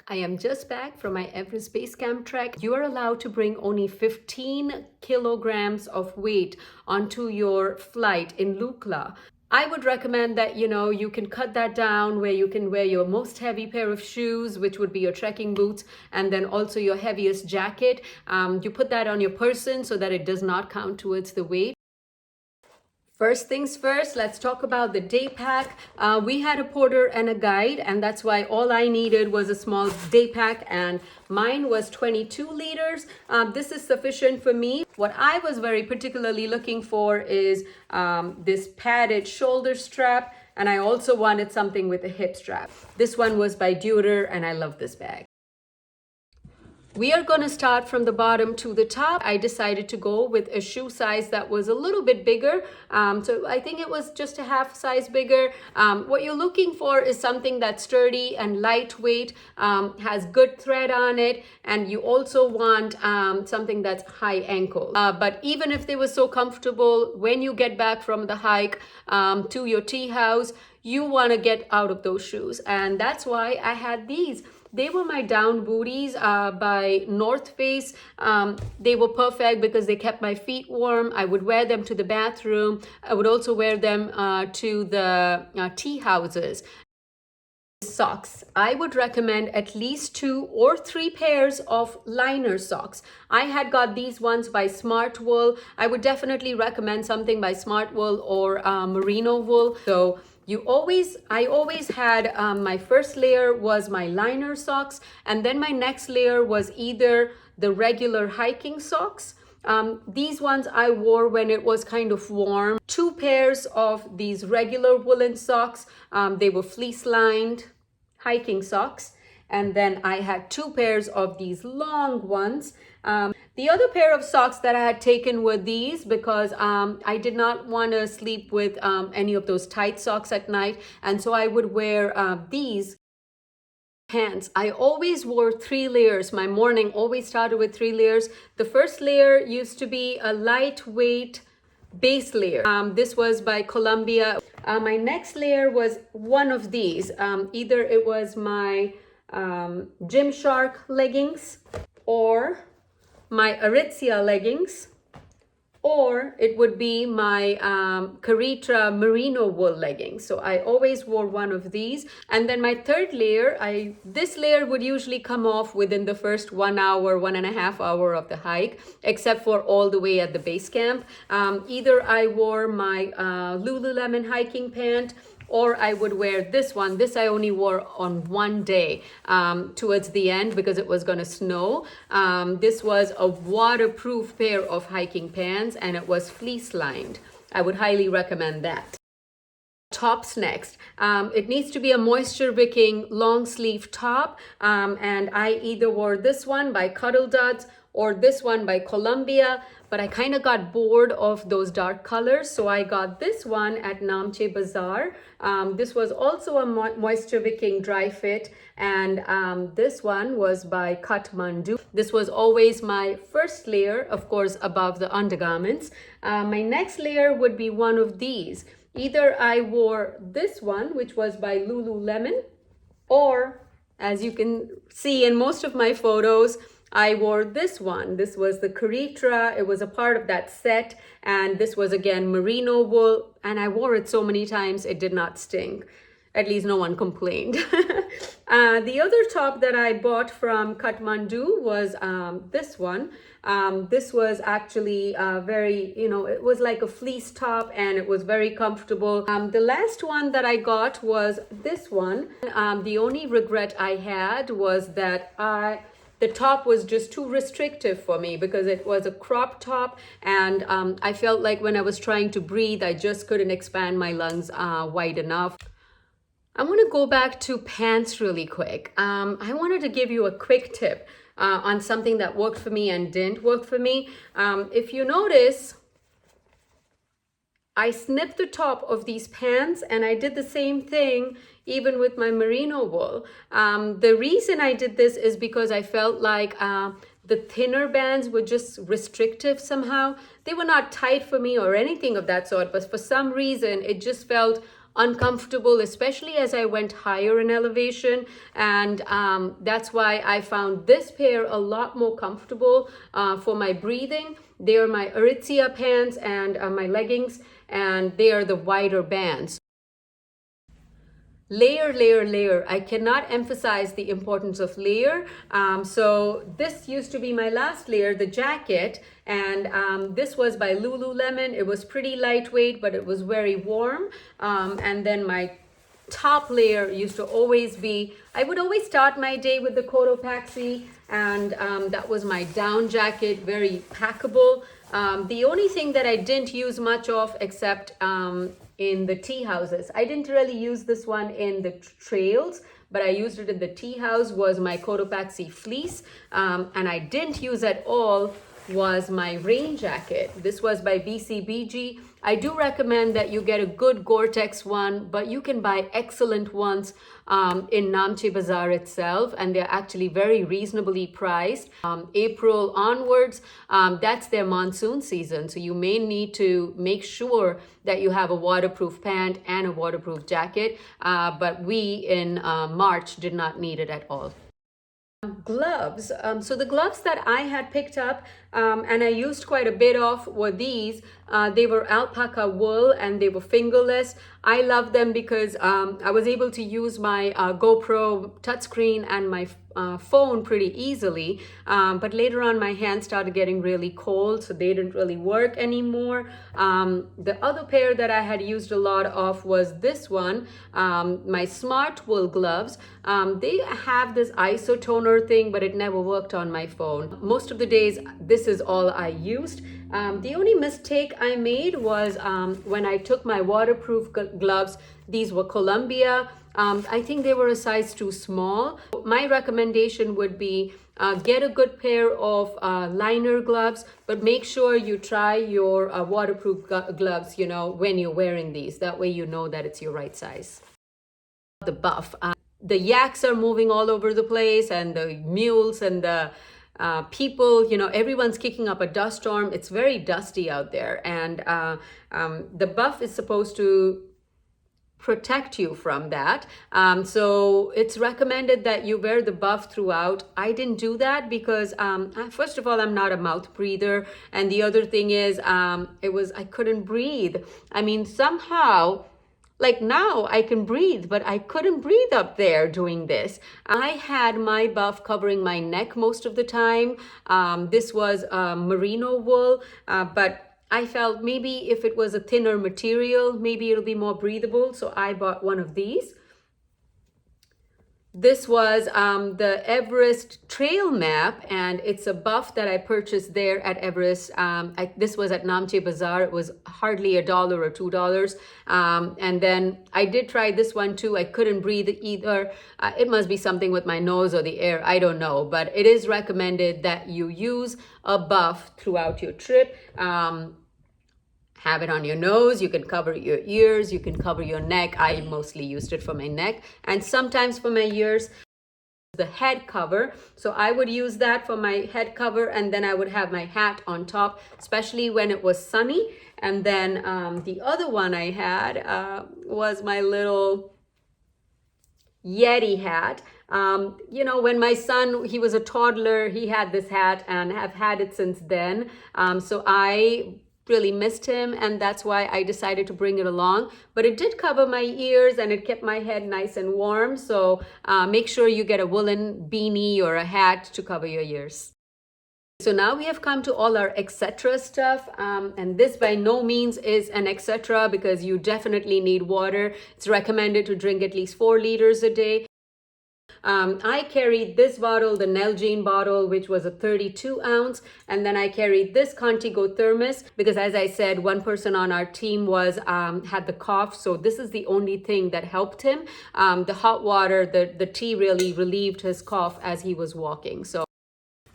I am just back from my Everest Base Camp trek. You are allowed to bring only 15 kilograms of weight onto your flight in Lukla. I would recommend that, you can cut that down where you can wear your most heavy pair of shoes, which would be your trekking boots, and then also your heaviest jacket. You put that on your person so that it does not count towards the weight. First things first, let's talk about the day pack. We had a porter and a guide, and that's why all I needed was a small day pack, and mine was 22 liters. This is sufficient for me. What I was very particularly looking for is this padded shoulder strap, and I also wanted something with a hip strap. This one was by Deuter, and I love this bag. We are going to start from the bottom to the top. I decided to go with a shoe size that was a little bit bigger. So I think it was just a half size bigger. What you're looking for is something that's sturdy and lightweight, has good thread on it, and you also want something that's high ankle. But even if they were so comfortable, when you get back from the hike to your tea house, you want to get out of those shoes. And that's why I had these. They were my down booties by North Face. They were perfect because they kept my feet warm. I would wear them to the bathroom. I would also wear them to the tea houses. Socks. I would recommend at least 2 or 3 pairs of liner socks. I had got these ones by Smartwool. I would definitely recommend something by Smartwool or Merino wool. So I always had my first layer was my liner socks, and then my next layer was either the regular hiking socks. These ones I wore when it was kind of warm. 2 pairs of these regular woolen socks. They were fleece lined hiking socks. And then I had 2 pairs of these long ones. The other pair of socks that I had taken were these because I did not want to sleep with any of those tight socks at night. And so I would wear these pants. I always wore 3 layers. My morning always started with 3 layers. The first layer used to be a lightweight base layer. This was by Columbia. My next layer was one of these. Either it was my Gymshark leggings or my Aritzia leggings, or it would be my Caritra Merino wool leggings. So I always wore one of these. And then my third layer, this layer would usually come off within the first 1 hour, 1.5 hour of the hike, except for all the way at the base camp. Either I wore my Lululemon hiking pant, or I would wear this one. This I only wore on one day towards the end because it was going to snow. This was a waterproof pair of hiking pants, and it was fleece lined. I would highly recommend that. Tops next. It needs to be a moisture wicking long sleeve top, and I either wore this one by Cuddle Duds or this one by Columbia, but I kind of got bored of those dark colors, so I got this one at Namche Bazaar. This was also a moisture wicking dry fit, and this one was by Kathmandu. This was always my first layer, of course, above the undergarments. My next layer would be one of these. Either I wore this one, which was by Lululemon, or as you can see in most of my photos, I wore this one. This was the Caritra. It was a part of that set. And this was again Merino wool. And I wore it so many times, it did not stink. At least no one complained. The other top that I bought from Kathmandu was this one. This was actually very, it was like a fleece top, and it was very comfortable. The last one that I got was this one. The only regret I had was that the top was just too restrictive for me because it was a crop top, and I felt like when I was trying to breathe, I just couldn't expand my lungs wide enough. I'm going to go back to pants really quick. I wanted to give you a quick tip on something that worked for me and didn't work for me. If you notice, I snipped the top of these pants, and I did the same thing even with my merino wool. The reason I did this is because I felt like the thinner bands were just restrictive somehow. They were not tight for me or anything of that sort, but for some reason it just felt uncomfortable, especially as I went higher in elevation. And that's why I found this pair a lot more comfortable for my breathing. They are my Aritzia pants and my leggings, and they are the wider bands. Layer, layer, layer. I cannot emphasize the importance of layer. So this used to be my last layer, the jacket, and this was by Lululemon. It was pretty lightweight, but it was very warm. And then my top layer used to always be, I would always start my day with the Cotopaxi, and that was my down jacket, very packable. The only thing that I didn't use much of, except in the tea houses, I didn't really use this one in the trails, but I used it in the tea house, was my Cotopaxi fleece. And I didn't use at all was my rain jacket. This was by BCBG. I do recommend that you get a good Gore-Tex one, but you can buy excellent ones in Namche Bazaar itself, and they're actually very reasonably priced. April onwards, that's their monsoon season, so you may need to make sure that you have a waterproof pant and a waterproof jacket, but we in March did not need it at all. Gloves. So the gloves that I had picked up and I used quite a bit of were these. They were alpaca wool and they were fingerless. I love them because I was able to use my GoPro touchscreen and my phone pretty easily, but later on my hands started getting really cold, so they didn't really work anymore. The other pair that I had used a lot of was this one, my smartwool gloves. They have this isotoner thing, but it never worked on my phone. Most of the days this is all I used. The only mistake I made was when I took my waterproof gloves. These were Columbia. I think they were a size too small. My recommendation would be get a good pair of liner gloves, but make sure you try your waterproof gloves, you know, when you're wearing these. That way you know that it's your right size. The buff. The yaks are moving all over the place, and the mules and the people, you know, everyone's kicking up a dust storm. It's very dusty out there, and the buff is supposed to protect you from that. So it's recommended that you wear the buff throughout. I didn't do that because first of all, I'm not a mouth breather, and the other thing is I couldn't breathe. I mean, somehow, like now I can breathe, but I couldn't breathe up there doing this. I had my buff covering my neck most of the time. This was merino wool, but I felt maybe if it was a thinner material, maybe it'll be more breathable. So I bought one of these. This was the Everest Trail Map, and it's a buff that I purchased there at Everest. This was at Namche Bazaar. It was hardly $1 or $2. And then I did try this one too. I couldn't breathe either. It must be something with my nose or the air. I don't know. But it is recommended that you use a buff throughout your trip. Have it on your nose, you can cover your ears, you can cover your neck. I mostly used it for my neck and sometimes for my ears. The head cover, so I would use that for my head cover, and then I would have my hat on top, especially when it was sunny. And then the other one I had was my little Yeti hat. You know, when my son, he was a toddler, he had this hat, and have had it since then. So I really missed him, and that's why I decided to bring it along. But it did cover my ears and it kept my head nice and warm. So make sure you get a woolen beanie or a hat to cover your ears. So now we have come to all our etc. stuff, and this by no means is an etc. because you definitely need water. It's recommended to drink at least 4 liters a day. I carried this bottle, the Nalgene bottle, which was a 32 ounce. And then I carried this Contigo thermos because, as I said, one person on our team was had the cough. So this is the only thing that helped him. The hot water, the tea really relieved his cough as he was walking. So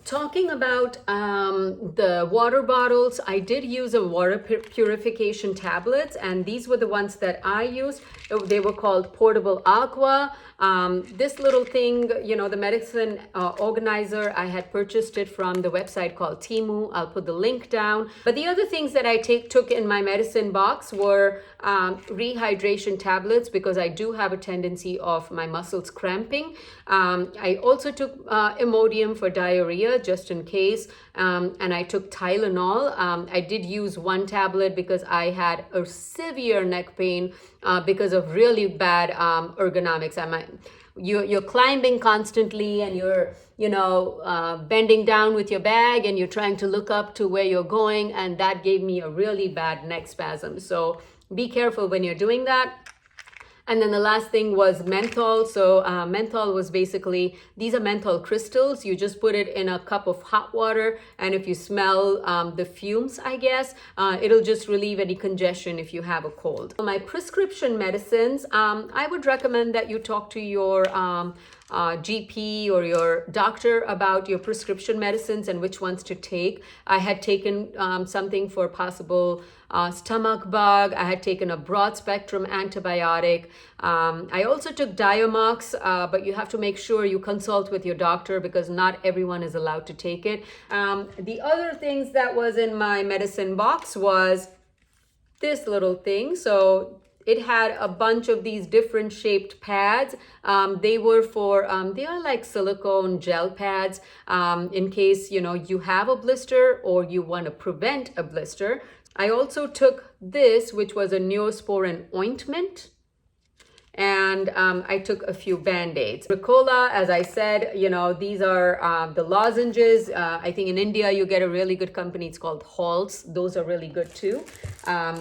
talking about the water bottles, I did use a water purification tablets, and these were the ones that I used. They were called Portable Aqua. This little thing, you know, the medicine organizer, I had purchased it from the website called Temu. I'll put the link down. But the other things that I took in my medicine box were rehydration tablets, because I do have a tendency of my muscles cramping. I also took Imodium for diarrhea, just in case. And I took Tylenol. I did use one tablet because I had a severe neck pain because of really bad ergonomics. You're climbing constantly, and you're, you know, bending down with your bag, and you're trying to look up to where you're going, and that gave me a really bad neck spasm. So be careful when you're doing that. And then the last thing was menthol. So menthol was basically, these are menthol crystals. You just put it in a cup of hot water, and if you smell the fumes, I guess, it'll just relieve any congestion if you have a cold. My prescription medicines, I would recommend that you talk to your GP or your doctor about your prescription medicines and which ones to take. I had taken something for possible stomach bug. I had taken a broad spectrum antibiotic. I also took Diamox, but you have to make sure you consult with your doctor because not everyone is allowed to take it. The other things that was in my medicine box was this little thing. So it had a bunch of these different shaped pads. They were for, they are like silicone gel pads in case, you know, you have a blister or you want to prevent a blister. I also took this, which was a Neosporin ointment. And I took a few Band-Aids. Ricola, as I said, you know, these are the lozenges. I think in India, you get a really good company. It's called Halls. Those are really good too.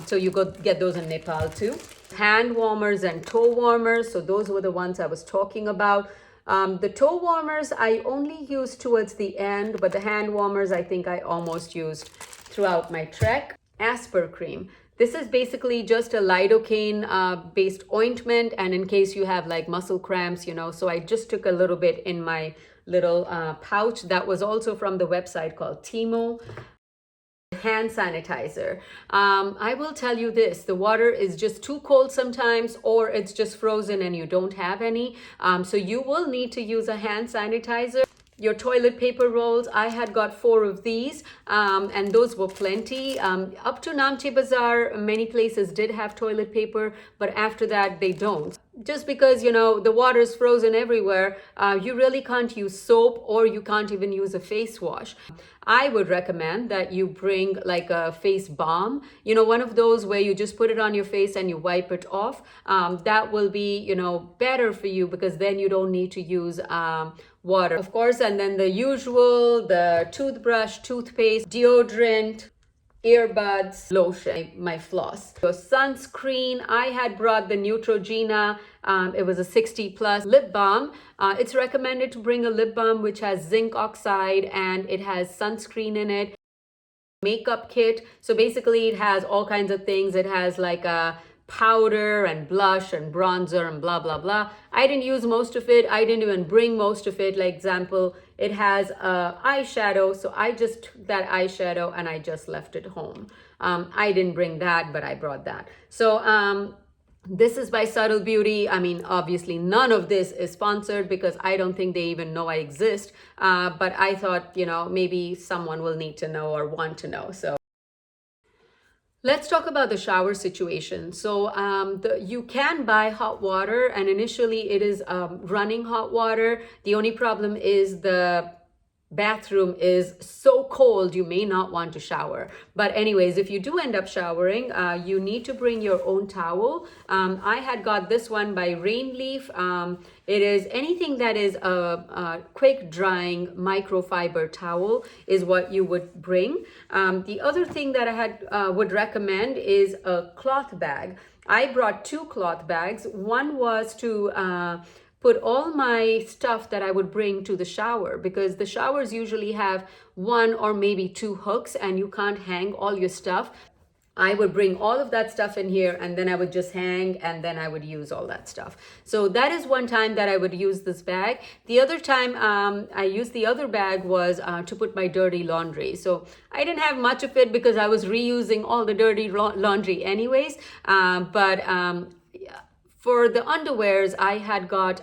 So you go get those in Nepal too. Hand warmers and toe warmers. So those were the ones I was talking about. The toe warmers, I only used towards the end, but the hand warmers, I think I almost used throughout my trek. Asper cream. This is basically just a lidocaine based ointment, and in case you have like muscle cramps, you know, so I just took a little bit in my little pouch. That was also from the website called Temu. Hand sanitizer. I will tell you this, the water is just too cold sometimes, or it's just frozen and you don't have any. So you will need to use a hand sanitizer. Your toilet paper rolls, I had got 4 of these, and those were plenty. Up to Namche Bazaar, many places did have toilet paper, but after that, they don't. Just because, you know, the water is frozen everywhere, you really can't use soap, or you can't even use a face wash. I would recommend that you bring like a face balm, you know, one of those where you just put it on your face and you wipe it off. That will be, you know, better for you, because then you don't need to use water, of course. And then the usual, the toothbrush, toothpaste, deodorant, earbuds, lotion, my floss. So sunscreen, I had brought the Neutrogena. It was a 60 plus lip balm. It's recommended to bring a lip balm which has zinc oxide and it has sunscreen in it. Makeup kit. So basically it has all kinds of things. It has like a powder and blush and bronzer and blah blah blah. I didn't use most of it. I didn't even bring most of it. Like example, it has eyeshadow, so I just took that eyeshadow and I just left it home. I didn't bring that, but I brought that. So this is by Subtle Beauty. I mean, obviously none of this is sponsored because I don't think they even know I exist, but I thought, you know, maybe someone will need to know or want to know. So let's talk about the shower situation. So you can buy hot water, and initially it is running hot water. The only problem is the bathroom is so cold you may not want to shower. But anyways, if you do end up showering, you need to bring your own towel. I had got this one by Rainleaf. It is anything that is a quick drying microfiber towel is what you would bring. The other thing that I had would recommend is a cloth bag. I brought 2 cloth bags. One was to put all my stuff that I would bring to the shower, because the showers usually have 1 or maybe 2 hooks and you can't hang all your stuff. I would bring all of that stuff in here, and then I would just hang, and then I would use all that stuff. So that is one time that I would use this bag. The other time I used the other bag was to put my dirty laundry. So I didn't have much of it because I was reusing all the dirty laundry anyways. For the underwears, I had got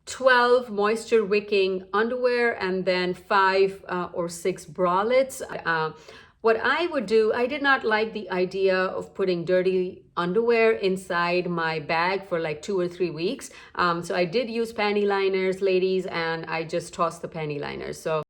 12 moisture wicking underwear and then 5 or 6 bralettes. What I would do, I did not like the idea of putting dirty underwear inside my bag for like 2 or 3 weeks. So I did use panty liners, ladies, and I just tossed the panty liners. So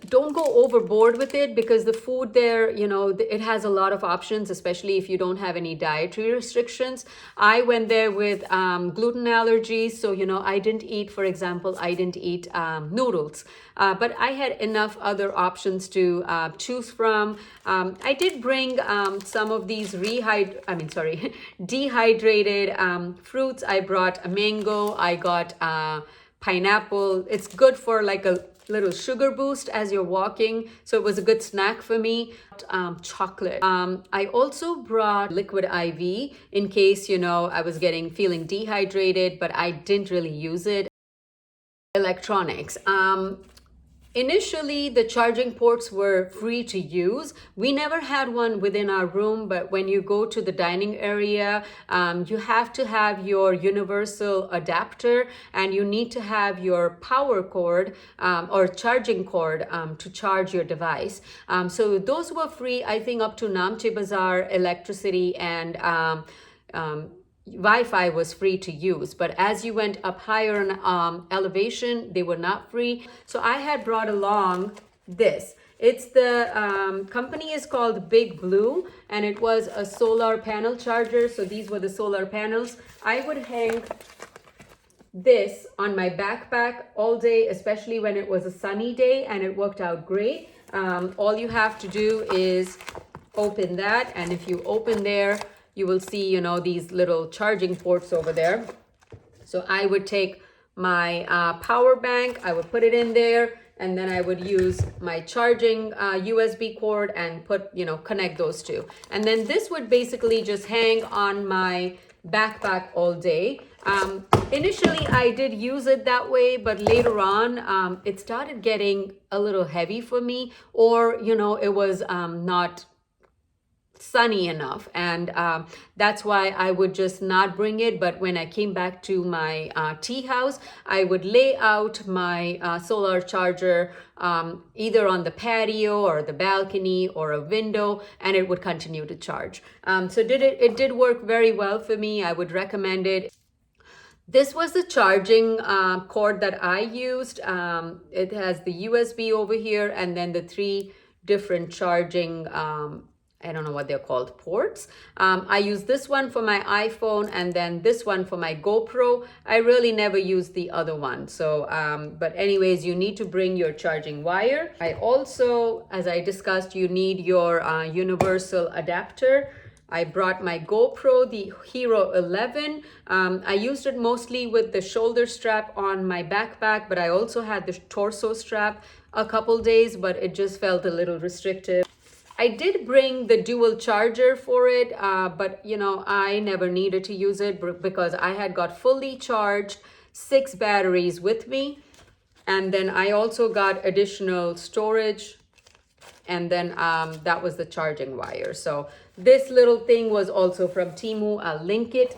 don't go overboard with it, because the food there, you know, it has a lot of options, especially if you don't have any dietary restrictions. I went there with gluten allergies, so you know, I didn't eat, for example, I didn't eat noodles, but I had enough other options to choose from. I did bring some of these dehydrated fruits. I brought a mango, I got pineapple. It's good for like a little sugar boost as you're walking, so it was a good snack for me. Chocolate. I also brought liquid IV in case, you know, I was feeling dehydrated, but I didn't really use it. Electronics. Initially, the charging ports were free to use. We never had one within our room, but when you go to the dining area, you have to have your universal adapter, and you need to have your power cord or charging cord to charge your device. So those were free, I think, up to Namche Bazaar. Electricity and Wi-Fi was free to use, but as you went up higher in elevation, they were not free. So I had brought along this. It's the company is called Big Blue, and it was a solar panel charger. So these were the solar panels. I would hang this on my backpack all day, especially when it was a sunny day, and it worked out great. All you have to do is open that, and if you open there, you will see, you know, these little charging ports over there. So I would take my power bank, I would put it in there, and then I would use my charging USB cord and connect those two. And then this would basically just hang on my backpack all day. Initially, I did use it that way, but later on, it started getting a little heavy for me, or, you know, it was not sunny enough, and that's why I would just not bring it. But when I came back to my tea house, I would lay out my solar charger either on the patio or the balcony or a window, and it would continue to charge. So it did work very well for me. I would recommend it. This was the charging cord that I used. It has the USB over here, and then the 3 different charging I don't know what they're called, ports. I use this one for my iPhone, and then this one for my GoPro. I really never use the other one. So, but anyways, you need to bring your charging wire. I also, as I discussed, you need your universal adapter. I brought my GoPro, the Hero 11. I used it mostly with the shoulder strap on my backpack, but I also had the torso strap a couple days, but it just felt a little restrictive. I did bring the dual charger for it, but you know, I never needed to use it because I had got fully charged 6 batteries with me. And then I also got additional storage, and then that was the charging wire. So this little thing was also from Temu. I'll link it.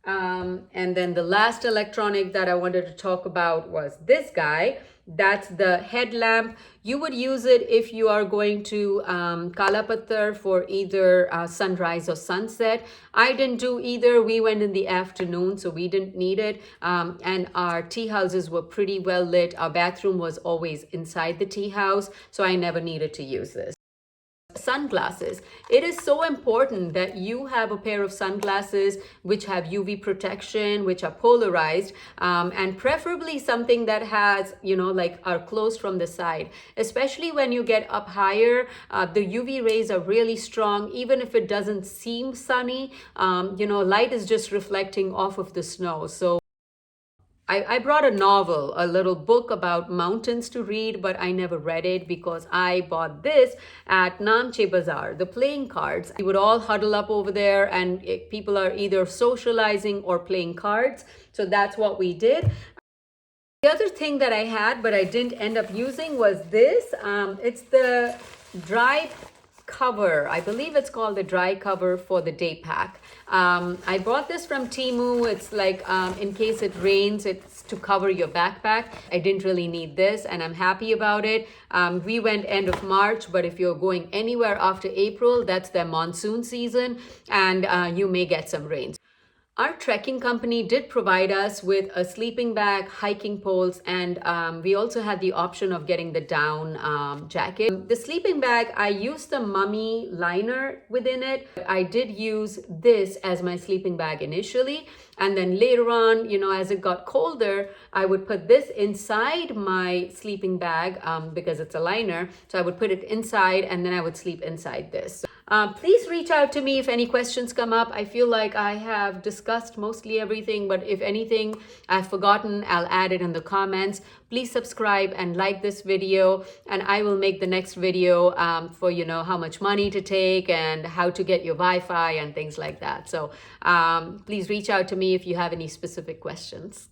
And then the last electronic that I wanted to talk about was this guy. That's the headlamp. You would use it if you are going to Kalapathar for either sunrise or sunset. I didn't do either. We went in the afternoon, so we didn't need it. And our tea houses were pretty well lit. Our bathroom was always inside the tea house, so I never needed to use this. Sunglasses. It is so important that you have a pair of sunglasses which have UV protection, which are polarized, and preferably something that has, you know, like are closed from the side. Especially when you get up higher, the UV rays are really strong. Even if it doesn't seem sunny, you know, light is just reflecting off of the snow. So I brought a novel, a little book about mountains to read, but I never read it because I bought this at Namche Bazaar, the playing cards. We would all huddle up over there, and people are either socializing or playing cards. So that's what we did. The other thing that I had, but I didn't end up using, was this. It's the dry cover. I believe it's called the dry cover for the day pack. I bought this from Temu. It's like in case it rains, it's to cover your backpack. I didn't really need this and I'm happy about it. We went end of March, but if you're going anywhere after April, that's their monsoon season and you may get some rain. Our trekking company did provide us with a sleeping bag, hiking poles, and we also had the option of getting the down jacket. The sleeping bag, I used the mummy liner within it. I did use this as my sleeping bag initially, and then later on, you know, as it got colder, I would put this inside my sleeping bag because it's a liner. So I would put it inside and then I would sleep inside this. Please reach out to me if any questions come up. I feel like I have discussed mostly everything, but if anything I've forgotten, I'll add it in the comments. Please subscribe and like this video, and I will make the next video for, you know, how much money to take and how to get your Wi-Fi and things like that. So please reach out to me if you have any specific questions.